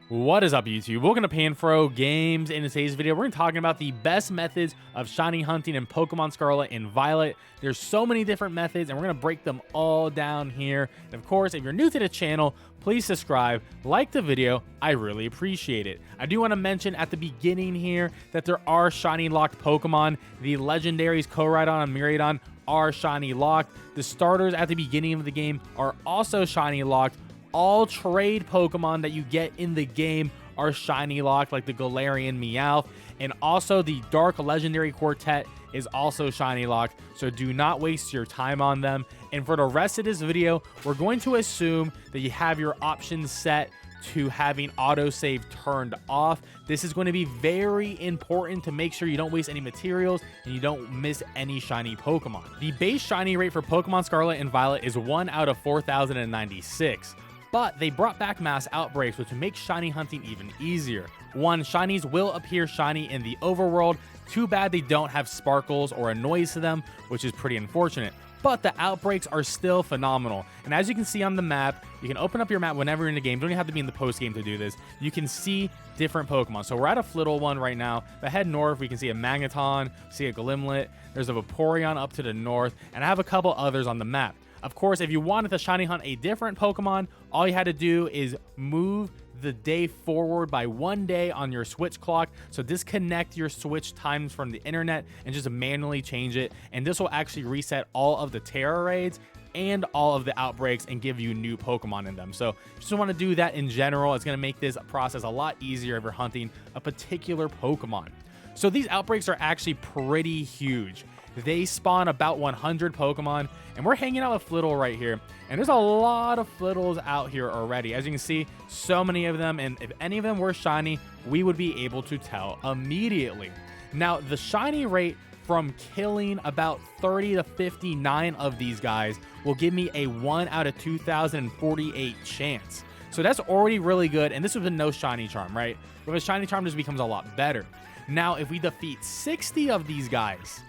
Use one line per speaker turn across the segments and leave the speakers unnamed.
What is up, YouTube? Welcome to PanFro Games. In today's video, we're going to be talking about the best methods of shiny hunting in Pokemon Scarlet and Violet. There's so many different methods, and we're going to break them all down here. And of course, if you're new to the channel, please subscribe, like the video. I really appreciate it. I do want to mention at the beginning here that there are shiny locked Pokemon. The legendaries Koraidon and Miraidon are shiny locked. The starters at the beginning of the game are also shiny locked. All trade Pokemon that you get in the game are shiny locked, like the Galarian Meowth, and also the Dark Legendary Quartet is also shiny locked, so do not waste your time on them. And for the rest of this video, we're going to assume that you have your options set to having autosave turned off. This is going to be very important to make sure you don't waste any materials and you don't miss any shiny Pokemon. The base shiny rate for Pokemon Scarlet and Violet is 1 out of 4,096. But they brought back mass outbreaks, which makes shiny hunting even easier. One, shinies will appear shiny in the overworld. Too bad they don't have sparkles or a noise to them, which is pretty unfortunate. But the outbreaks are still phenomenal. And as you can see on the map, you can open up your map whenever you're in the game. Don't even have to be in the post game to do this. You can see different Pokemon. So we're at a Flittle one right now. But head north, we can see a Magneton, see a Glimlet. There's a Vaporeon up to the north, and I have a couple others on the map. Of course, if you wanted to shiny hunt a different Pokemon, all you had to do is move the day forward by 1 day on your Switch clock. So disconnect your Switch times from the internet and just manually change it. And this will actually reset all of the Terra raids and all of the outbreaks and give you new Pokemon in them. So just want to do that in general. It's going to make this process a lot easier if you're hunting a particular Pokemon. So these outbreaks are actually pretty huge. They spawn about 100 Pokemon, and we're hanging out with Flittle right here. And there's a lot of Flittles out here already. As you can see, so many of them, and if any of them were shiny, we would be able to tell immediately. Now, the shiny rate from killing about 30 to 59 of these guys will give me a 1 out of 2,048 chance. So that's already really good, and this was a no shiny charm, right? With a shiny charm, this becomes a lot better. Now, if we defeat 60 of these guys,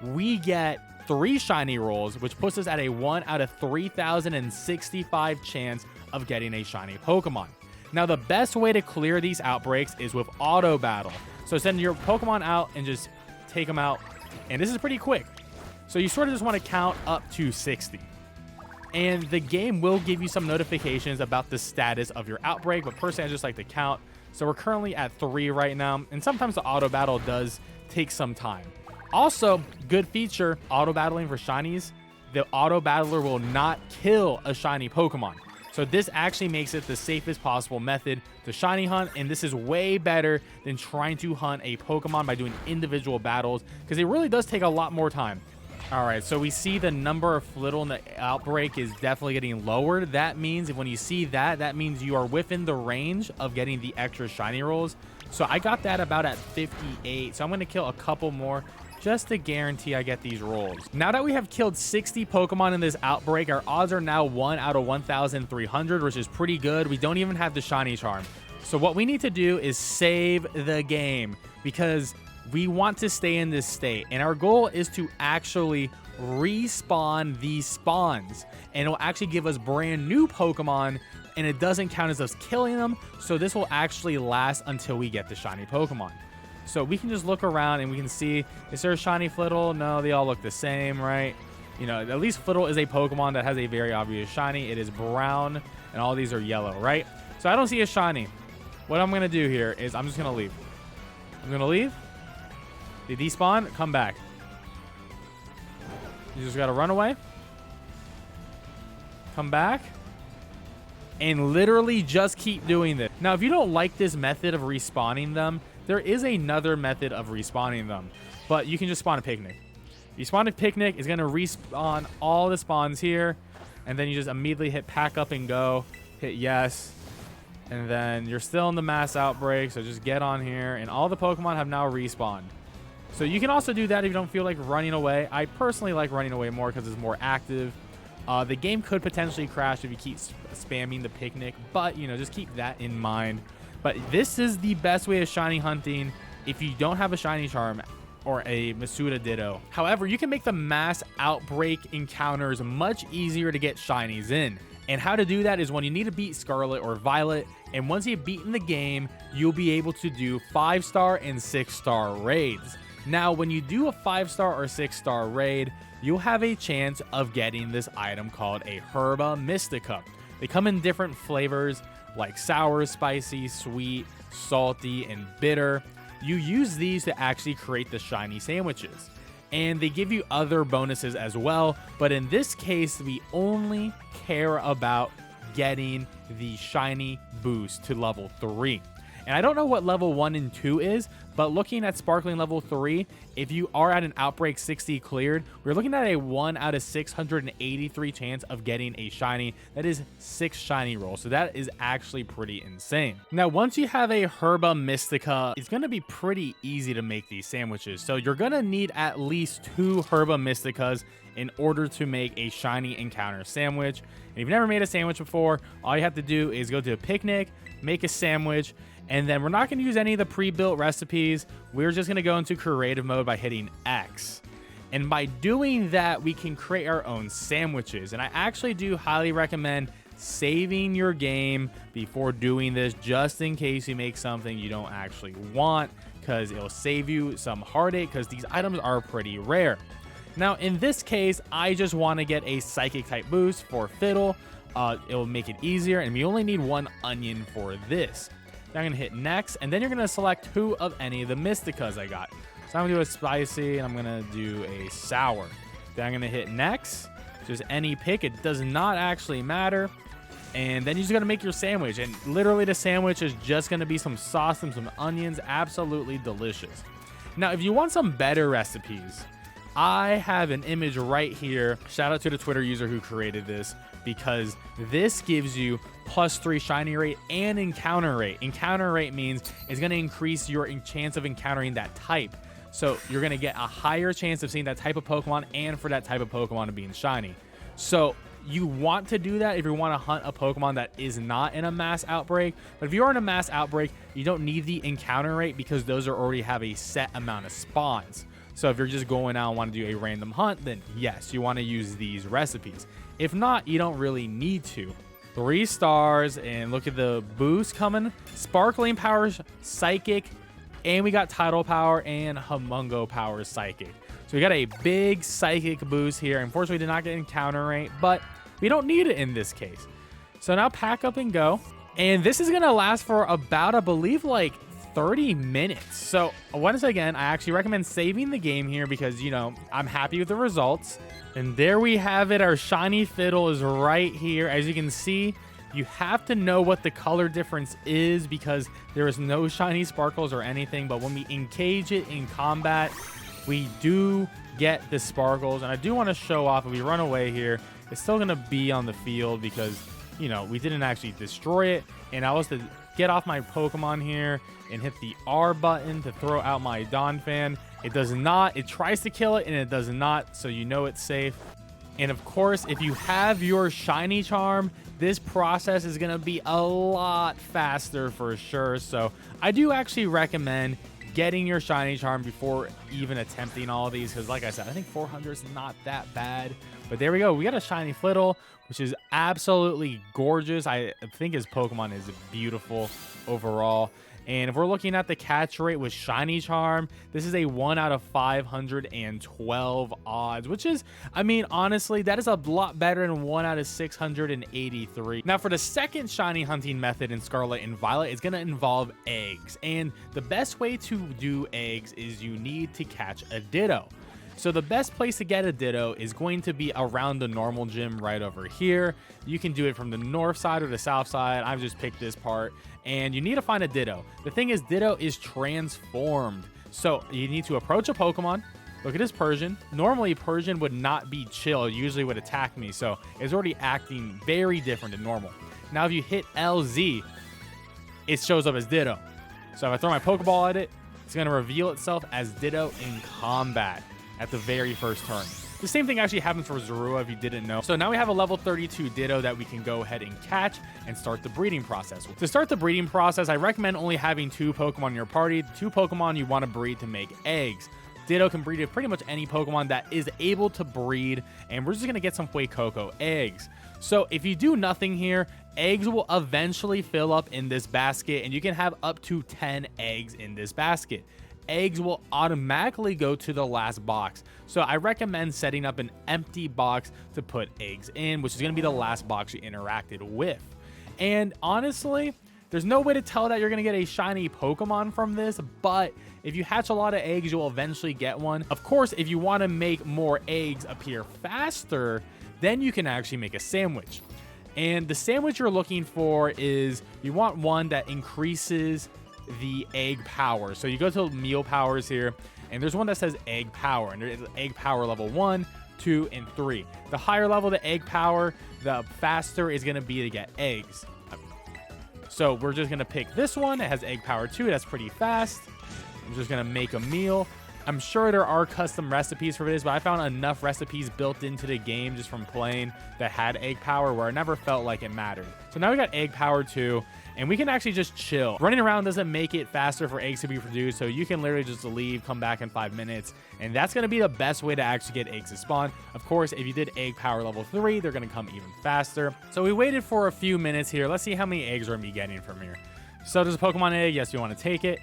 we get 3 shiny rolls, which puts us at a 1 out of 3,065 chance of getting a shiny Pokemon. Now, the best way to clear these outbreaks is with auto battle. So send your Pokemon out and just take them out. And this is pretty quick. So you sort of just want to count up to 60. And the game will give you some notifications about the status of your outbreak. But personally, I just like to count. So we're currently at 3 right now. And sometimes the auto battle does take some time. Also, good feature, auto battling for shinies. The auto battler will not kill a shiny Pokemon. So this actually makes it the safest possible method to shiny hunt, and this is way better than trying to hunt a Pokemon by doing individual battles, because it really does take a lot more time. All right, so we see the number of Flittle in the outbreak is definitely getting lower. That means when you see that, that means you are within the range of getting the extra shiny rolls. So I got that about at 58, so I'm going to kill a couple more just to guarantee I get these rolls. Now that we have killed 60 Pokemon in this outbreak, our odds are now 1 out of 1,300, which is pretty good. We don't even have the shiny charm. So what we need to do is save the game, because we want to stay in this state. And our goal is to actually respawn these spawns. And it will actually give us brand new Pokemon, and it doesn't count as us killing them. So this will actually last until we get the shiny Pokemon. So we can just look around and we can see, is there a shiny Flittle? No, they all look the same, right? You know, at least Flittle is a Pokemon that has a very obvious shiny. It is brown, and all these are yellow, right? So I don't see a shiny. What I'm going to do here is I'm just going to leave. I'm going to leave. They despawn, come back. You just got to run away. Come back. And literally just keep doing this. Now, if you don't like this method of respawning them, there is another method of respawning them, but you can just spawn a picnic. You spawn a picnic, it's going to respawn all the spawns here, and then you just immediately hit pack up and go, hit yes, and then you're still in the mass outbreak, so just get on here, and all the Pokemon have now respawned. So you can also do that if you don't feel like running away. I personally like running away more because it's more active. The game could potentially crash if you keep spamming the picnic, but, you know, just keep that in mind. But this is the best way of shiny hunting if you don't have a shiny charm or a Masuda Ditto. However, you can make the mass outbreak encounters much easier to get shinies in. And how to do that is when you need to beat Scarlet or Violet, and once you've beaten the game, you'll be able to do 5-star and 6-star raids. Now, when you do a 5-star or 6-star raid, you'll have a chance of getting this item called a Herba Mystica. They come in different flavors like sour, spicy, sweet, salty, and bitter. You use these to actually create the shiny sandwiches. And they give you other bonuses as well, but in this case, we only care about getting the shiny boost to level 3. And I don't know what level 1 and 2 is, but looking at sparkling level 3, if you are at an Outbreak 60 cleared, we're looking at a 1 out of 683 chance of getting a shiny. That is 6 shiny rolls, so that is actually pretty insane. Now, once you have a Herba Mystica, it's going to be pretty easy to make these sandwiches. So you're going to need at least 2 Herba Mysticas in order to make a shiny encounter sandwich. And if you've never made a sandwich before, all you have to do is go to a picnic, make a sandwich, and then we're not going to use any of the pre-built recipes. We're just going to go into creative mode by hitting X. And by doing that, we can create our own sandwiches. And I actually do highly recommend saving your game before doing this, just in case you make something you don't actually want, because it'll save you some heartache, because these items are pretty rare. Now, in this case, I just want to get a psychic type boost for Fiddle. It'll make it easier, and we only need 1 onion for this. Then I'm going to hit next, and then you're going to select 2 of any of the Mysticas I got. So I'm going to do a spicy, and I'm going to do a sour. Then I'm going to hit next, just any pick. It does not actually matter. And then you're just going to make your sandwich, and literally the sandwich is just going to be some sauce and some onions. Absolutely delicious. Now, if you want some better recipes, I have an image right here. Shout out to the Twitter user who created this, because this gives you +3 shiny rate and encounter rate. Encounter rate means it's going to increase your chance of encountering that type. So you're going to get a higher chance of seeing that type of Pokemon and for that type of Pokemon to being shiny. So you want to do that if you want to hunt a Pokemon that is not in a mass outbreak. But if you are in a mass outbreak, you don't need the encounter rate, because those are already have a set amount of spawns. So if you're just going out and want to do a random hunt, then yes, you want to use these recipes. If not, you don't really need to. 3 stars, and look at the boost coming. Sparkling Powers Psychic, and we got Tidal Power and Humungo Power Psychic. So we got a big Psychic boost here. Unfortunately, we did not get encounter rate, but we don't need it in this case. So now pack up and go. And this is going to last for about, I believe, like 30 minutes. So once again, I actually recommend saving the game here, because, you know, I'm happy with the results. And there we have it. Our shiny Fiddle is right here. As you can see, you have to know what the color difference is, because there is no shiny sparkles or anything. But when we engage it in combat, we do get the sparkles. And I do want to show off, if we run away here, it's still going to be on the field, because, you know, we didn't actually destroy it. And I was to get off my Pokemon here and hit the R button to throw out my Donphan. It does not. It tries to kill it, and it does not, so you know it's safe. And of course, if you have your shiny charm, this process is going to be a lot faster for sure. So I do actually recommend getting your shiny charm before even attempting all of these, because like I said, I think 400 is not that bad. But there we go. We got a shiny Fiddle, which is absolutely gorgeous. I think his Pokemon is beautiful overall. And if we're looking at the catch rate with shiny charm, this is a 1 out of 512 odds, which is, I mean, honestly, that is a lot better than 1 out of 683. Now, for the second shiny hunting method in Scarlet and Violet, it's going to involve eggs. And the best way to do eggs is you need to catch a Ditto. So the best place to get a Ditto is going to be around the normal gym right over here. You can do it from the north side or the south side. I've just picked this part. And you need to find a Ditto. The thing is, Ditto is transformed. So you need to approach a Pokemon. Look at his Persian. Normally, Persian would not be chill. It usually would attack me. So it's already acting very different than normal. Now, if you hit LZ, it shows up as Ditto. So if I throw my Pokeball at it, it's going to reveal itself as Ditto in combat at the very first turn. The same thing actually happens for Zorua, if you didn't know. So now we have a level 32 Ditto that we can go ahead and catch and start the breeding process. To start the breeding process, I recommend only having 2 Pokemon in your party. 2 Pokemon you want to breed to make eggs. Ditto can breed with pretty much any Pokemon that is able to breed, and we're just going to get some Fuecoco eggs. So if you do nothing here, eggs will eventually fill up in this basket, and you can have up to 10 eggs in this basket. Eggs will automatically go to the last box. So I recommend setting up an empty box to put eggs in, which is going to be the last box you interacted with. And honestly, there's no way to tell that you're going to get a shiny Pokemon from this, but if you hatch a lot of eggs, you'll eventually get one. Of course, if you want to make more eggs appear faster, then you can actually make a sandwich. And the sandwich you're looking for is, you want one that increases the egg power. So you go to meal powers here, and there's one that says egg power, and there's egg power level 1, 2, and 3. The higher level the egg power, the faster is going to be to get eggs. So we're just going to pick this one. It has egg power 2. That's pretty fast. I'm just going to make a meal. I'm sure there are custom recipes for this, but I found enough recipes built into the game just from playing that had egg power where I never felt like it mattered. So now we got egg power 2, and we can actually just chill. Running around doesn't make it faster for eggs to be produced, so you can literally just leave, come back in 5 minutes, and that's going to be the best way to actually get eggs to spawn. Of course, if you did egg power level 3, they're going to come even faster. So we waited for a few minutes here. Let's see how many eggs we're going to be getting from here. So there's a Pokemon egg. Yes, you want to take it.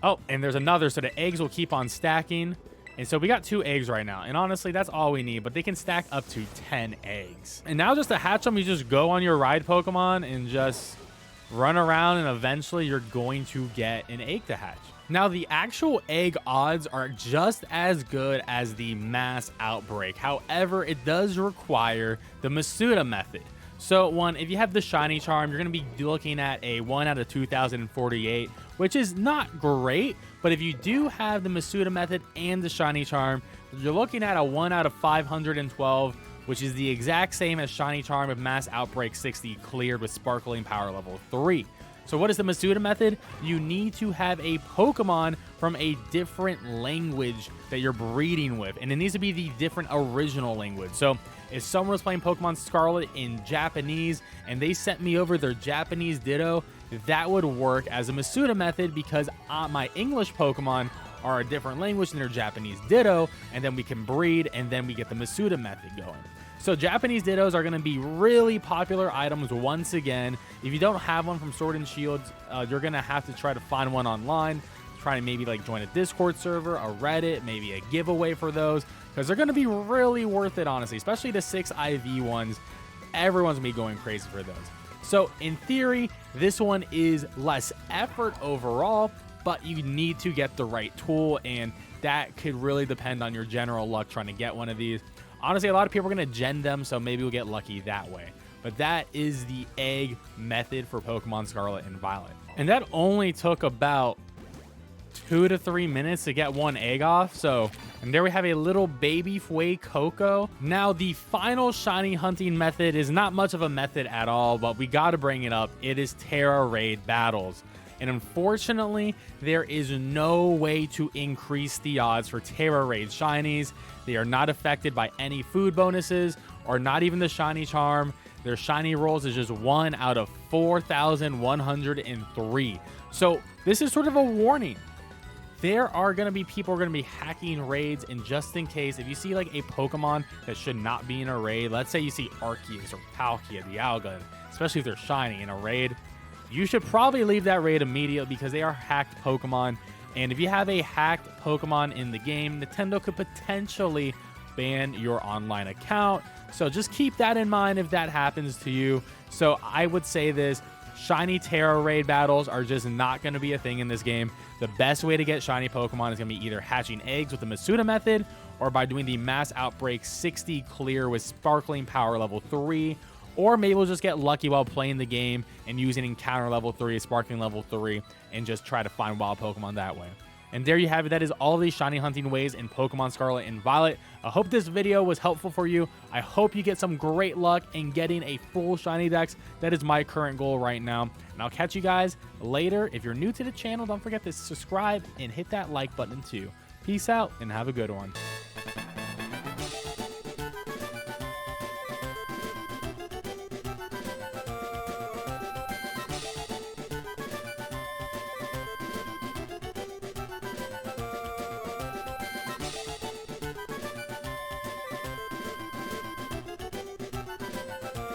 Oh, and there's another, so the eggs will keep on stacking. And so we got 2 eggs right now. And honestly, that's all we need, but they can stack up to 10 eggs. And now just to hatch them, you just go on your ride Pokemon and just run around, and eventually you're going to get an egg to hatch. Now, the actual egg odds are just as good as the mass outbreak. However, it does require the Masuda method. So if you have the shiny charm, you're going to be looking at a 1 out of 2048, which is not great. But if you do have the Masuda method and the shiny charm, you're looking at a 1 out of 512, which is the exact same as shiny charm with mass outbreak 60 cleared with sparkling power level 3. So what is the Masuda method? You need to have a Pokemon from a different language that you're breeding with, and it needs to be the different original language. So if someone was playing Pokemon Scarlet in Japanese and they sent me over their Japanese Ditto, that would work as a Masuda method, because my English Pokemon are a different language than their Japanese Ditto, and then we can breed, and then we get the Masuda method going. So Japanese Dittos are going to be really popular items once again. If you don't have one from Sword and Shield, you're going to have to try to find one online. Try to maybe like join a Discord server, a Reddit, maybe a giveaway for those, because they're going to be really worth it, honestly, especially the 6 IV ones. Everyone's going to be going crazy for those. So in theory, this one is less effort overall, but you need to get the right tool, and that could really depend on your general luck trying to get one of these. Honestly, a lot of people are going to gen them, so maybe we'll get lucky that way. But that is the egg method for Pokemon Scarlet and Violet. And that only took about 2 to 3 minutes to get 1 egg off. And there we have a little baby Fuecoco. Now, the final shiny hunting method is not much of a method at all, but we got to bring it up. It is Terra Raid battles. And unfortunately, there is no way to increase the odds for Terra Raid shinies. They are not affected by any food bonuses or not even the shiny charm. Their shiny rolls is just 1 out of 4,103. So this is sort of a warning. There are going to be people who are going to be hacking raids, and just in case, if you see like a Pokemon that should not be in a raid, let's say you see Arceus or Palkia, Dialga, especially if they're shiny in a raid, you should probably leave that raid immediately, because they are hacked Pokemon. And if you have a hacked Pokemon in the game, Nintendo could potentially ban your online account. So just keep that in mind if that happens to you. So I would say this: shiny Terra Raid battles are just not going to be a thing in this game. The best way to get shiny Pokemon is going to be either hatching eggs with the Masuda method, or by doing the Mass Outbreak 60 clear with Sparkling Power level 3, or maybe we'll just get lucky while playing the game and using Encounter level 3, Sparkling level 3, and just try to find wild Pokemon that way. And there you have it. That is all these shiny hunting ways in Pokemon Scarlet and Violet. I hope this video was helpful for you. I hope you get some great luck in getting a full shiny dex. That is my current goal right now. And I'll catch you guys later. If you're new to the channel, don't forget to subscribe and hit that like button too. Peace out and have a good one.